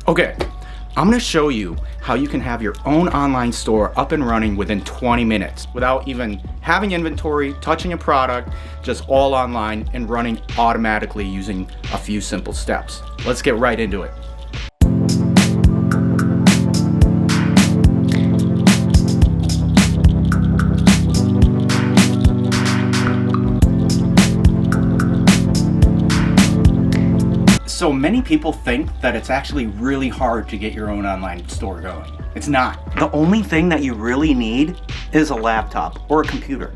Okay, I'm gonna show you how you can have your own online store up and running within 20 minutes without even having inventory, touching a product, just all online and running automatically using a few simple steps. Let's get right into it. So many people think that it's actually really hard to get your own online store going. It's not. The only thing that you really need is a laptop or a computer.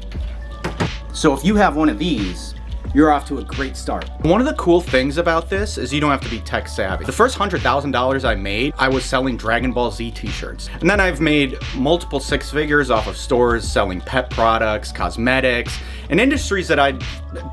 So if you have one of these, you're off to a great start. One of the cool things about this is you don't have to be tech savvy. The first $100,000 I made, I was selling Dragon Ball Z t-shirts. And then I've made multiple six figures off of stores selling pet products, cosmetics, and industries that I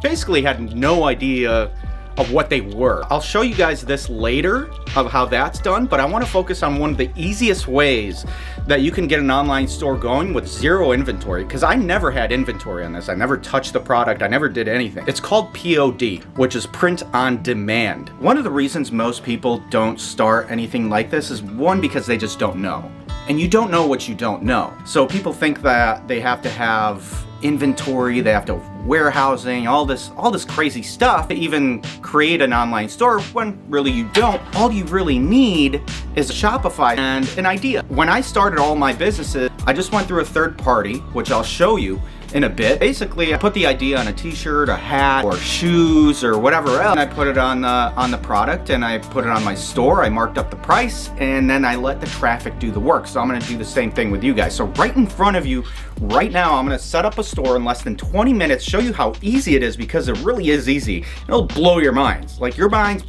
basically had no idea of what they were. I'll show you guys this later of how that's done, but I want to focus on one of the easiest ways that you can get an online store going with zero inventory, because I never had inventory on this. I never touched the product. I never did anything. It's called POD, which is print on demand. One of the reasons most people don't start anything like this is one, because they just don't know. And you don't know what you don't know. So people think that they have to have inventory, they have to warehousing, all this crazy stuff to even create an online store, when really you don't. All you really need is a Shopify and an idea. When I started all my businesses, I just went through a third party, which I'll show you in a bit. Basically, I put the idea on a t-shirt, a hat, or shoes, or whatever else, and I put it on the product, and I put it on my store. I marked up the price, and then I let the traffic do the work. So I'm gonna do the same thing with you guys. So right in front of you, right now, I'm gonna set up a store in less than 20 minutes, show you how easy it is, because it really is easy. It'll blow your minds. Like, your minds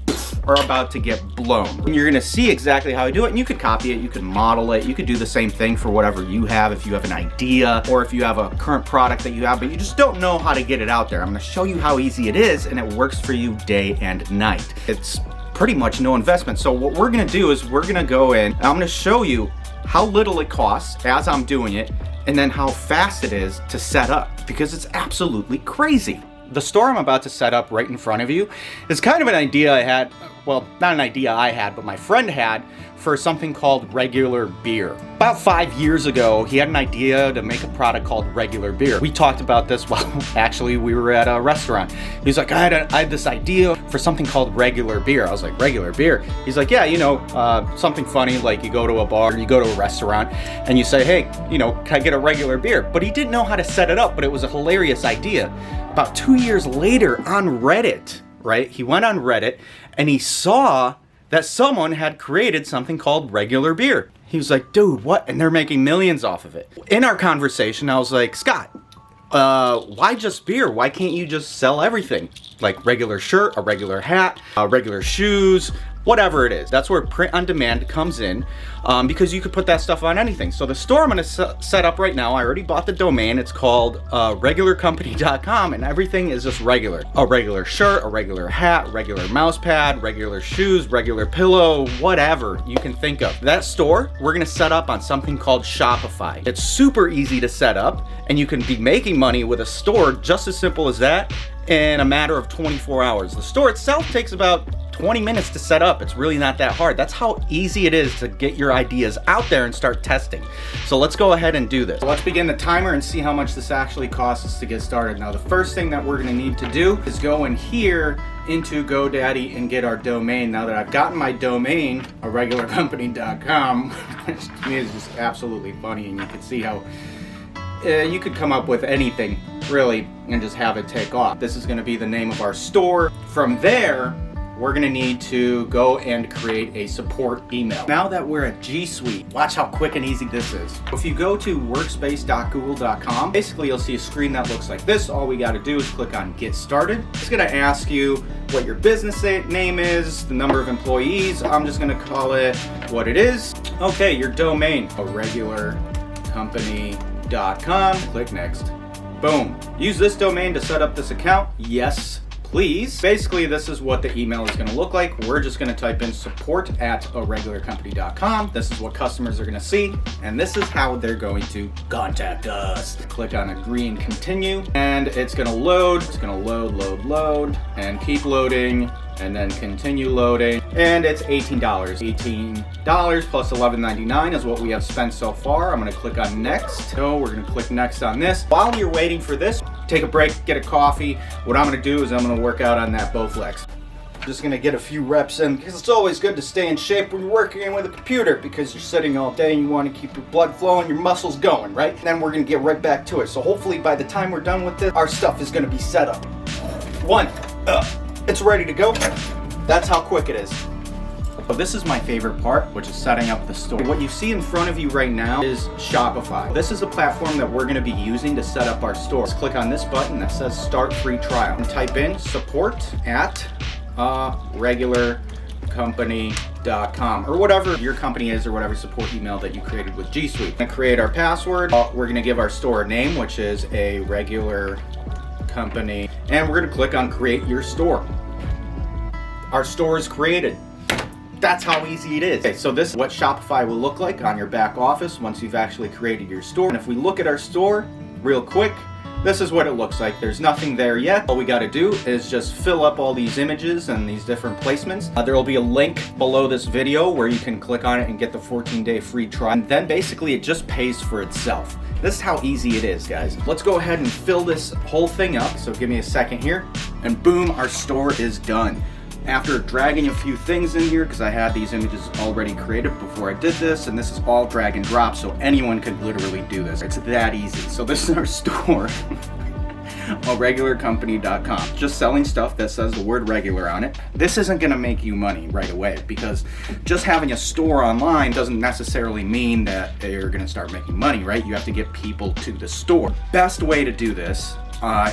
are about to get blown. And you're gonna see exactly how I do it, and you could copy it, you could model it, you could do the same thing for whatever you have, if you have an idea, or if you have a current product that you have, but you just don't know how to get it out there. I'm gonna show you how easy it is, and it works for you day and night. It's pretty much no investment. So what we're gonna do is we're gonna go in, and I'm gonna show you how little it costs as I'm doing it, and then how fast it is to set up, because it's absolutely crazy. The store I'm about to set up right in front of you is kind of an idea I had, well, not an idea I had, but my friend had, for something called regular beer. About 5 years ago, he had an idea to make a product called regular beer. We talked about this while actually we were at a restaurant. He's like, I had this idea for something called regular beer. I was like, regular beer? He's like, yeah, you know, something funny, like you go to a bar, you go to a restaurant, and you say, hey, you know, can I get a regular beer? But he didn't know how to set it up, but it was a hilarious idea. About 2 years later on Reddit, right? He went on Reddit and he saw that someone had created something called regular beer. He was like, dude, what? And they're making millions off of it. In our conversation, I was like, Scott, why just beer? Why can't you just sell everything? Like regular shirt, a regular hat, regular shoes, whatever it is. That's where print on demand comes in, because you could put that stuff on anything. So the store I'm gonna set up right now, I already bought the domain. It's called regularcompany.com, and everything is just regular. A regular shirt, a regular hat, regular mouse pad, regular shoes, regular pillow, whatever you can think of. That store, we're gonna set up on something called Shopify. It's super easy to set up, and you can be making money with a store just as simple as that in a matter of 24 hours. The store itself takes about 20 minutes to set up. It's really not that hard. That's how easy it is to get your ideas out there and start testing. So let's go ahead and do this. Let's begin the timer and see how much this actually costs us to get started. Now, the first thing that we're gonna need to do is go in here into GoDaddy and get our domain. Now that I've gotten my domain, regularcompany.com, which to me is just absolutely funny, and you can see how you could come up with anything, really, and just have it take off. This is gonna be the name of our store. From there, we're gonna need to go and create a support email. Now that we're at G Suite, watch how quick and easy this is. If you go to workspace.google.com, basically you'll see a screen that looks like this. All we gotta do is click on Get Started. It's gonna ask you what your business name is, the number of employees. I'm just gonna call it what it is. Okay, your domain, regularcompany.com. Click Next. Boom. Use this domain to set up this account. Yes, please. Basically, this is what the email is going to look like. We're just going to type in support@regularcompany.com. This is what customers are going to see, and this is how they're going to contact us. Click on Agree and Continue, and it's going to load. It's going to load, and keep loading. and then continue loading, and it's $18. $18 plus $11.99 is what we have spent so far. I'm gonna click on next. So we're gonna click next on this. While you're waiting for this, take a break, get a coffee. What I'm gonna do is I'm gonna work out on that Bowflex. Just gonna get a few reps in because it's always good to stay in shape when you're working with a computer, because you're sitting all day and you want to keep your blood flowing, your muscles going, right? And then we're gonna get right back to it. So hopefully by the time we're done with this, our stuff is gonna be set up. It's ready to go. That's how quick it is. So this is my favorite part, which is setting up the store. What you see in front of you right now is Shopify. This is a platform that we're gonna be using to set up our store. Just click on this button that says Start Free Trial and type in support@regularcompany.com or whatever your company is, or whatever support email that you created with G Suite. We're gonna create our password. We're gonna give our store a name, which is a regular company, and we're gonna click on Create Your Store. Our store is created. That's how easy it is. Okay, so this is what Shopify will look like on your back office once you've actually created your store. And if we look at our store real quick, this is what it looks like. There's nothing there yet. All we gotta do is just fill up all these images and these different placements. There will be a link below this video where you can click on it and get the 14-day free trial. And then basically it just pays for itself. This is how easy it is, guys. Let's go ahead and fill this whole thing up. So give me a second here, and boom, our store is done. After dragging a few things in here, because I had these images already created before I did this, and this is all drag and drop, so anyone could literally do this. It's that easy. So this is our store. regularcompany.com. Just selling stuff that says the word regular on it. This isn't gonna make you money right away, because just having a store online doesn't necessarily mean that you're gonna start making money, right? You have to get people to the store. Best way to do this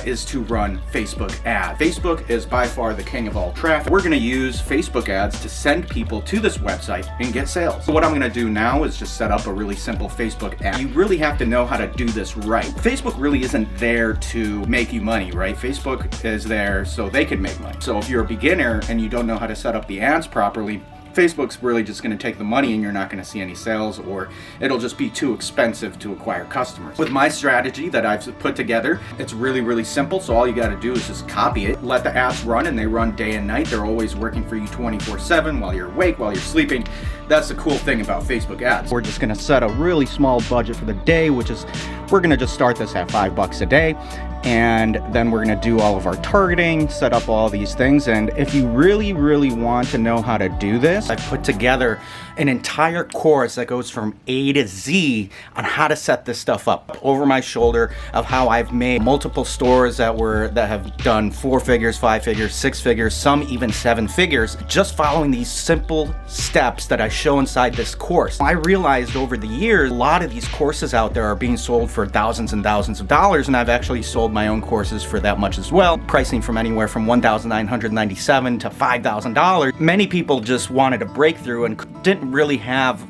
is to run Facebook ads. Facebook is by far the king of all traffic. We're gonna use Facebook ads to send people to this website and get sales. So what I'm gonna do now is just set up a really simple Facebook ad. You really have to know how to do this right. Facebook really isn't there to make you money, right? Facebook is there so they can make money. So if you're a beginner and you don't know how to set up the ads properly, Facebook's really just gonna take the money and you're not gonna see any sales, or it'll just be too expensive to acquire customers. With my strategy that I've put together, it's really, really simple. So all you gotta do is just copy it, let the ads run, and they run day and night. They're always working for you 24/7 while you're awake, while you're sleeping. That's the cool thing about Facebook ads. We're just gonna set a really small budget for the day, which is, we're gonna just start this at $5 a day. And then we're gonna do all of our targeting, set up all these things. And if you really, really want to know how to do this, I've put together an entire course that goes from A to Z on how to set this stuff up over my shoulder, of how I've made multiple stores that have done 4 figures, 5 figures, 6 figures, some even 7 figures, just following these simple steps that I show inside this course. I realized over the years, a lot of these courses out there are being sold for thousands and thousands of dollars, and I've actually sold my own courses for that much as well, pricing from anywhere from $1,997 to $5,000. Many people just wanted a breakthrough and didn't really have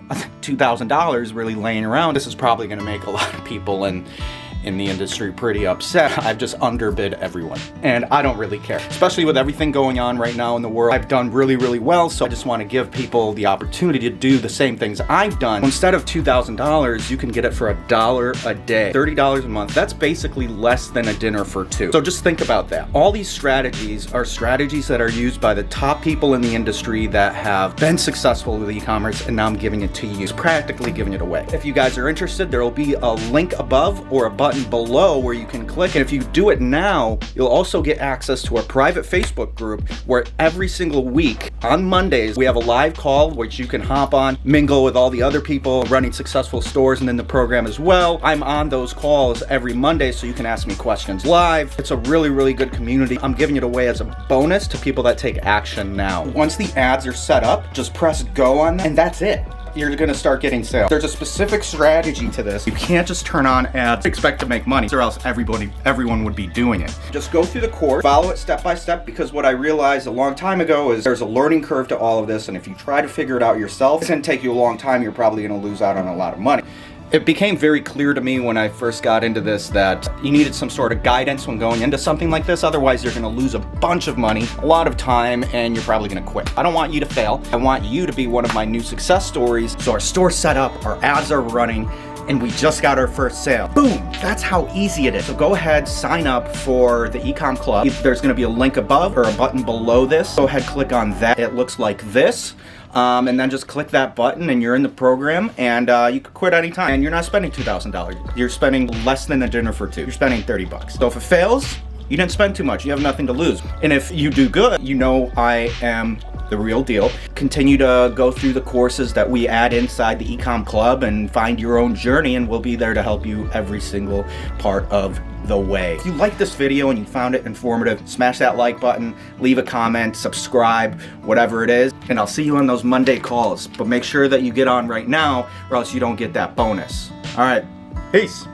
$2,000 really laying around. This is probably going to make a lot of people in the industry pretty upset. I've just underbid everyone, and I don't really care, especially with everything going on right now in the world. I've done really, really well, so I just want to give people the opportunity to do the same things I've done. Instead of $2,000, you can get it for $1 a day, $30 a month. That's basically less than a dinner for 2. So just think about that. All these strategies are strategies that are used by the top people in the industry that have been successful with e-commerce, and now I'm giving it to you, practically giving it away. If you guys are interested, there will be a link above or a button below where you can click, and if you do it now, you'll also get access to our private Facebook group, where every single week on Mondays we have a live call which you can hop on, mingle with all the other people running successful stores and in the program as well. I'm on those calls every Monday, so you can ask me questions live. It's a really, really good community. I'm giving it away as a bonus to people that take action now. Once the ads are set up, just press go on them, and that's it. You're gonna start getting sales. There's a specific strategy to this. You can't just turn on ads, expect to make money, or else everyone would be doing it. Just go through the course, follow it step by step, because what I realized a long time ago is there's a learning curve to all of this, and if you try to figure it out yourself, it's gonna take you a long time. You're probably gonna lose out on a lot of money. It became very clear to me when I first got into this that you needed some sort of guidance when going into something like this. Otherwise, you're gonna lose a bunch of money, a lot of time, and you're probably gonna quit. I don't want you to fail. I want you to be one of my new success stories. So our store's set up, our ads are running, and we just got our first sale. Boom! That's how easy it is. So go ahead, sign up for the eCom Club. There's gonna be a link above or a button below this. Go ahead, click on that. It looks like this. And then just click that button and you're in the program, and you can quit anytime. And you're not spending $2,000. You're spending less than a dinner for two. You're spending 30 bucks. So if it fails, you didn't spend too much. You have nothing to lose. And if you do good, you know I am the real deal. Continue to go through the courses that we add inside the eCom Club and find your own journey, and we'll be there to help you every single part of the way. If you liked this video and you found it informative, smash that like button, leave a comment, subscribe, whatever it is, and I'll see you on those Monday calls. But make sure that you get on right now or else you don't get that bonus. All right, peace.